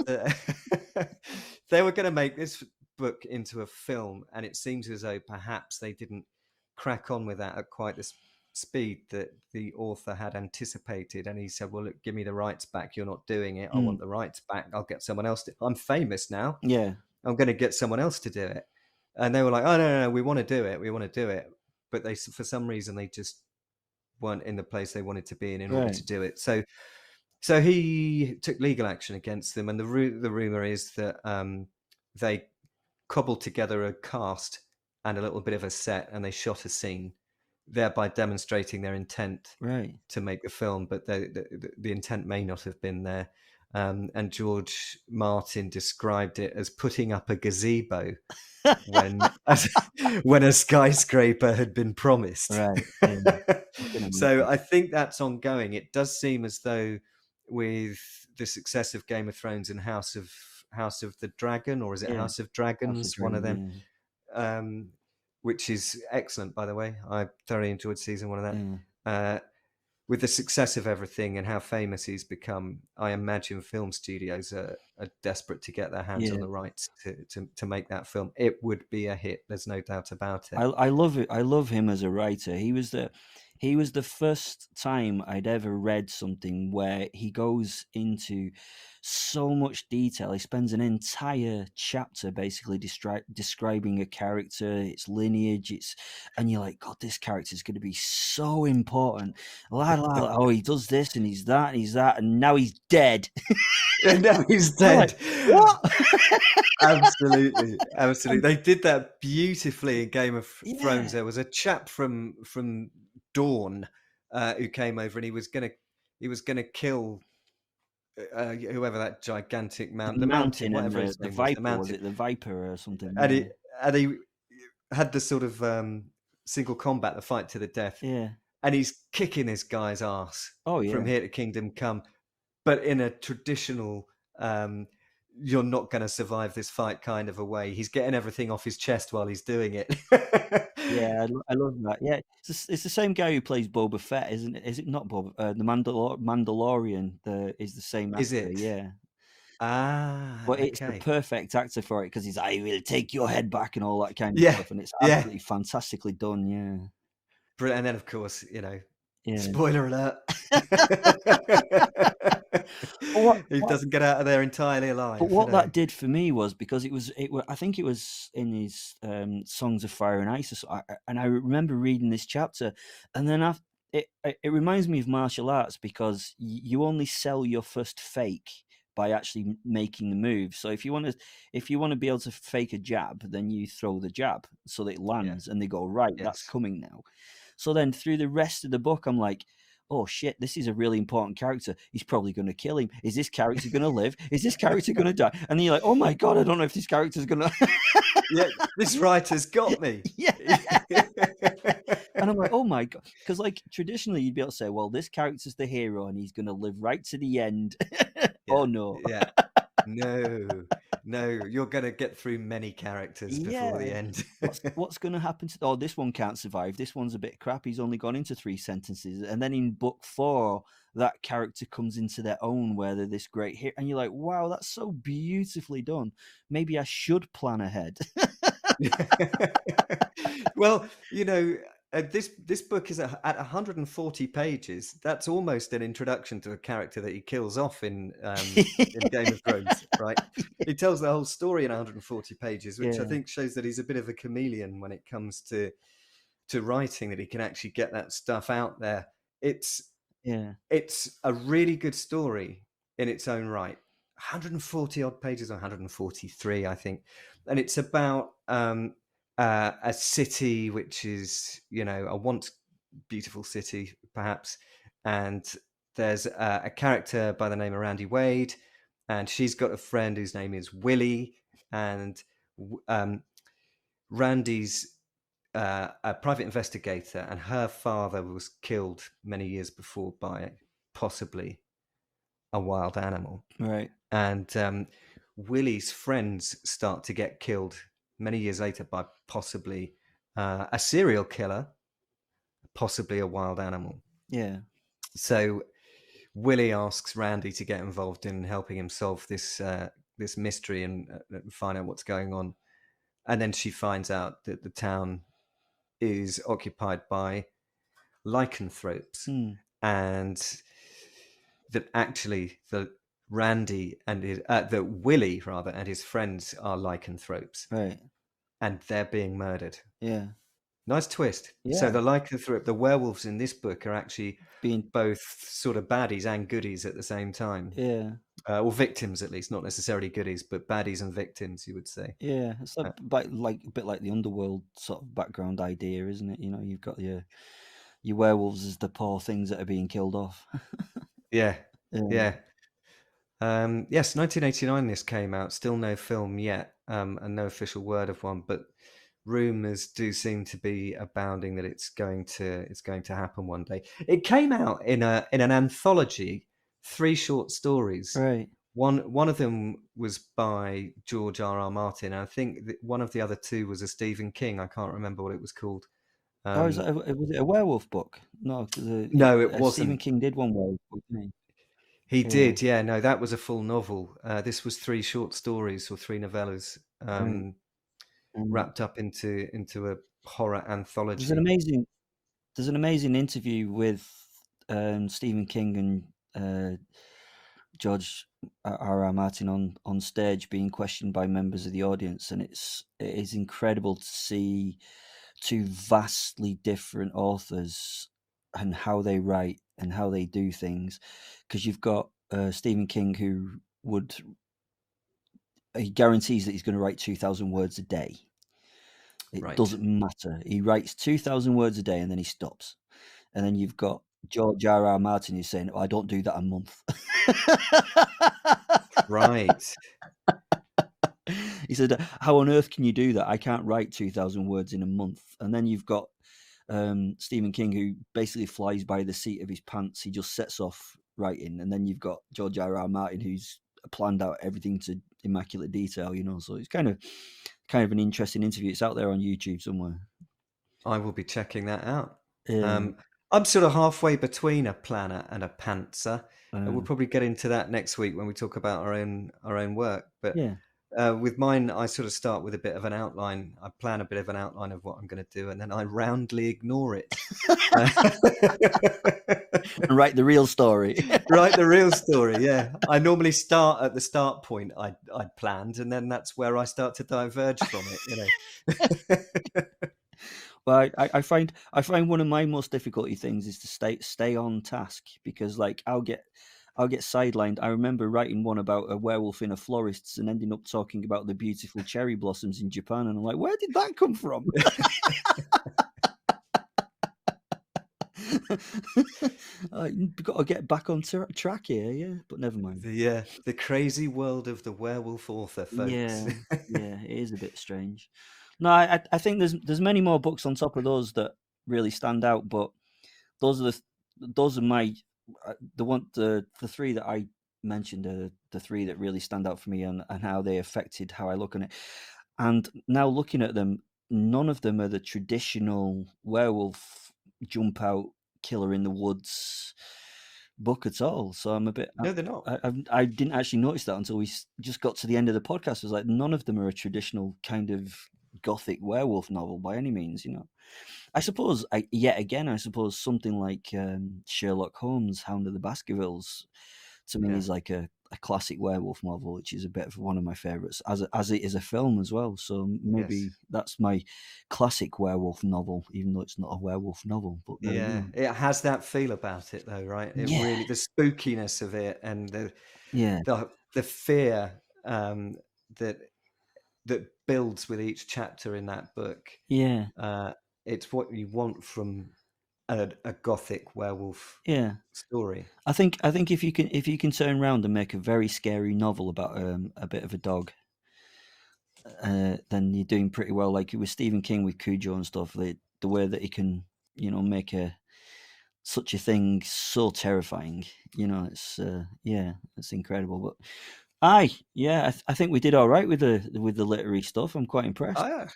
they were going to make this book into a film, and it seems as though perhaps they didn't crack on with that at quite the speed that the author had anticipated. And he said, well, look, give me the rights back. You're not doing it. I want the rights back. I'll get someone else to. I'm famous now. Yeah. I'm going to get someone else to do it. And they were like, oh, no, we want to do it. We want to do it. But they, for some reason, they just weren't in the place they wanted to be in order to do it. So he took legal action against them. And the rumor is that they cobbled together a cast and a little bit of a set, and they shot a scene, thereby demonstrating their intent to make the film. But the intent may not have been there. And George Martin described it as putting up a gazebo when a skyscraper had been promised. Right. Yeah. So I think that's ongoing. It does seem as though with the success of Game of Thrones and House of the Dragon, or is it House of Dragons? One of them, which is excellent, by the way. I thoroughly enjoyed season 1 of that. With the success of everything and how famous he's become, I imagine film studios are desperate to get their hands on the rights to make that film. It would be a hit. There's no doubt about it. I love it. I love him as a writer. He was He was the first time I'd ever read something where he goes into so much detail. He spends an entire chapter basically describing a character, its lineage, and you're like, God, this character is going to be so important. Oh, he does this and he's that and he's that, and now he's dead. And now he's I'm like, dead. what? Absolutely, absolutely. They did that beautifully in Game of Thrones. Yeah. There was a chap from Dawn who came over, and he was gonna kill whoever that gigantic The the mountain, mountain and whatever his the name was, the viper, was mountain, it the viper or something? and Yeah. he had the sort of single combat, the fight to the death, Yeah. and he's kicking this guy's ass Oh from yeah. here to Kingdom Come, but in a traditional you're not going to survive this fight kind of a way. He's getting everything off his chest while he's doing it. Yeah, I love that. Yeah, it's the same guy who plays Boba Fett, isn't it? Is it not Boba? The Mandalorian is the same Is actor. it? Yeah, Ah, but it's the okay. perfect actor for it because he's I will take your head back and all that kind of Yeah, stuff, and it's yeah. absolutely fantastically done. Yeah, And then, of course, yeah. spoiler alert. But what, He what doesn't get out of there entirely But alive, what that did for me was because I think it was in his Songs of Fire and Ice, and I remember reading this chapter, and then it reminds me of martial arts because you only sell your first fake by actually making the move. So if you want to be able to fake a jab, then you throw the jab so that it Yeah. lands, and they go, right, that's Yes. coming now. So then through the rest of the book, I'm like, oh shit, this is a really important character. He's probably going to kill him. Is this character going to live? Is this character going to die? And then you're like, oh my God, I don't know if this character's going to. Yeah, this writer's got me. Yeah. And I'm like, oh my God. Because, like, traditionally, you'd be able to say, well, this character's the hero and he's going to live right to the end. Yeah, Oh no. yeah. No, no, you're going to get through many characters before the Yeah. end. What's going to happen to? Oh, this one can't survive. This one's a bit crap. He's only gone into 3 sentences, and then in book 4, that character comes into their own, where they're this great hero, and you're like, wow, that's so beautifully done. Maybe I should plan ahead. Well, this book is at 140 pages. That's almost an introduction to a character that he kills off in Game of Thrones, right? He tells the whole story in 140 pages, which I Yeah, think shows that he's a bit of a chameleon when it comes to writing. That he can actually get that stuff out there. It's yeah, it's a really good story in its own right. 140 odd pages, or 143, I think, and it's about a city which is, a once beautiful city, perhaps, and there's a character by the name of Randy Wade, and she's got a friend whose name is Willie, and Randy's a private investigator, and her father was killed many years before by possibly a wild animal. right. And Willie's friends start to get killed many years later by possibly a serial killer, possibly a wild animal. Yeah, So Willie asks Randy to get involved in helping him solve this mystery and find out what's going on. And then she finds out that the town is occupied by lycanthropes, and that actually the Willie rather and his friends are lycanthropes, right. and they're being murdered. Yeah, Nice twist. So yeah. the werewolves in this book are actually Being both sort of baddies and goodies at the same time. Yeah, Or victims, at least, not necessarily goodies, but baddies and victims, you would say. yeah. It's like a bit like the underworld sort of background idea, isn't it? You've got your werewolves as the poor things that are being killed off. Yeah, Yeah, yeah. Yes, 1989 this came out. Still no film yet, and no official word of one. But rumors do seem to be abounding that it's going to happen one day. It came out in an anthology, 3 short stories. right. One of them was by George R.R. Martin, and I think that one of the other 2 was a Stephen King. I can't remember what it was called. Oh, was it a werewolf book? No, because No, it Stephen wasn't. King did one werewolf book, didn't He he? Yeah, did, yeah. No, that was a full novel. This was 3 short stories or 3 novellas, right. wrapped up into a horror There's an anthology. amazing there's an amazing interview with Stephen King and George R. Martin on stage being questioned by members of the audience, and it is incredible to see two vastly different authors and how they write and how they do things. Because you've got Stephen King, who he guarantees that he's going to write 2,000 words a day. It Right. doesn't matter. He writes 2,000 words a day and then he stops. And then you've got George R. Martin who's saying, "Oh, I don't do that a month." Right. He said, "How on earth can you do that? I can't write 2,000 words in a month." And then you've got Stephen King, who basically flies by the seat of his pants. He just sets off writing. And then you've got George R. Martin, who's planned out everything to immaculate detail, so it's kind of an interesting interview. It's out there on YouTube somewhere. I will be checking that out. Yeah. I'm sort of halfway between a planner and a pantser. And we'll probably get into that next week when we talk about our own work. But Yeah. with mine, I sort of start with a bit of an outline. I plan a bit of an outline of what I'm going to do, and then I roundly ignore it. And write the real story. Write the real story, yeah. I normally start at the start point I'd planned, and then that's where I start to diverge from it, Well, I find one of my most difficulty things is to stay on task, because like I'll get sidelined. I remember writing one about a werewolf in a florist's and ending up talking about the beautiful cherry blossoms in Japan, and I'm like, where did that come from? I've got to get back on track here, yeah. But never mind. The crazy world of the werewolf author, folks. Yeah, it is a bit strange. No, I think there's many more books on top of those that really stand out, but those are my the three that I mentioned are the three that really stand out for me, and how they affected how I look on it. And now looking at them, none of them are the traditional werewolf jump out killer in the woods book at all. So I'm a bit. No, they're not. I didn't actually notice that until we just got to the end of the podcast. I was like, none of them are a traditional kind of gothic werewolf novel by any means. I suppose, yet again, I suppose something like Sherlock Holmes, Hound of the Baskervilles, to me is like a classic werewolf novel, which is a bit of one of my favourites, as it is a film as well. So maybe that's my classic werewolf novel, even though it's not a werewolf novel. But Yeah, it has that feel about it, though, right? It really, the spookiness of it, and the fear that builds with each chapter in that book. Yeah. It's what you want from a gothic werewolf story. I think if you can turn around and make a very scary novel about a bit of a dog, then you're doing pretty well. Like with Stephen King with Cujo and stuff, the way that he can make such a thing so terrifying, it's it's incredible. But I think we did all right with the literary stuff. I'm quite impressed. I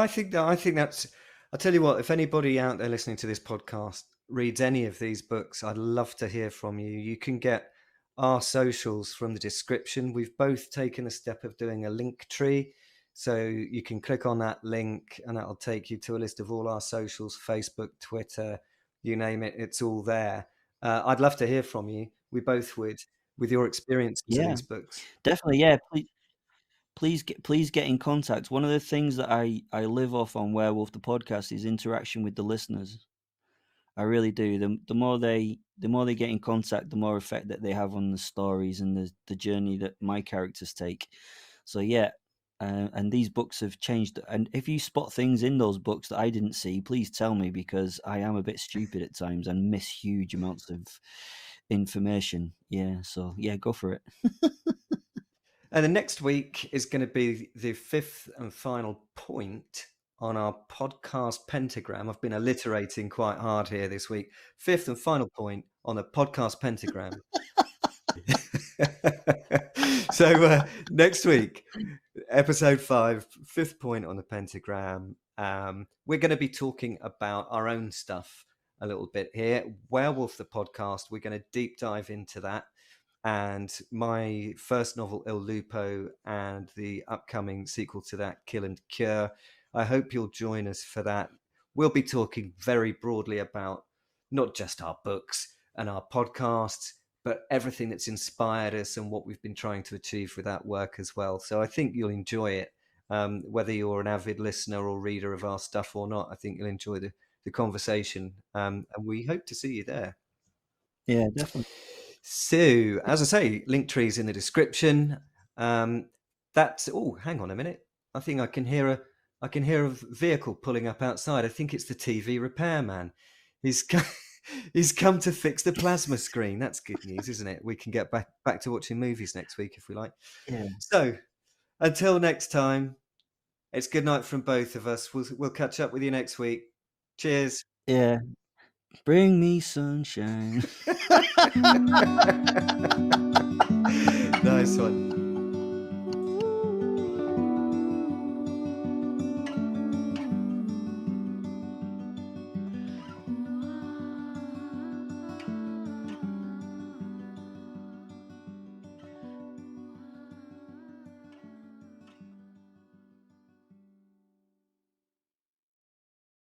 think that's. I'll tell you what. If anybody out there listening to this podcast reads any of these books, I'd love to hear from you. You can get our socials from the description. We've both taken the step of doing a link tree, so you can click on that link, and that'll take you to a list of all our socials: Facebook, Twitter, you name it. It's all there. I'd love to hear from you. We both would, with your experience to these books. Definitely, yeah. Please get in contact. One of the things that I live off on Werewolf the podcast is interaction with the listeners. I really do. The more they get in contact, the more effect that they have on the stories and the journey that my characters take. So and these books have changed. And if you spot things in those books that I didn't see, please tell me, because I am a bit stupid at times and miss huge amounts of information. Yeah, so go for it. And the next week is going to be the fifth and final point on our podcast pentagram. I've been alliterating quite hard here this week. Fifth and final point on the podcast pentagram. So next week, episode 5, fifth point on the pentagram. We're going to be talking about our own stuff a little bit here. Werewolf the podcast. We're going to deep dive into that. And my first novel, Il Lupo, and the upcoming sequel to that, Kill and Cure. I hope you'll join us for that. we'll be talking very broadly about not just our books and our podcasts, but everything that's inspired us and what we've been trying to achieve with that work as well. So I think you'll enjoy it, whether you're an avid listener or reader of our stuff or not. I think you'll enjoy the conversation, and we hope to see you there. Yeah, definitely. So, as I say, link trees in the description. That's hang on a minute. I think I can hear a vehicle pulling up outside. I think it's the TV repairman. He's he's come to fix the plasma screen. That's good news, isn't it? We can get back to watching movies next week if we like. Yeah. So, until next time, it's good night from both of us. We'll catch up with you next week. Cheers. Yeah. Bring me sunshine. Nice one.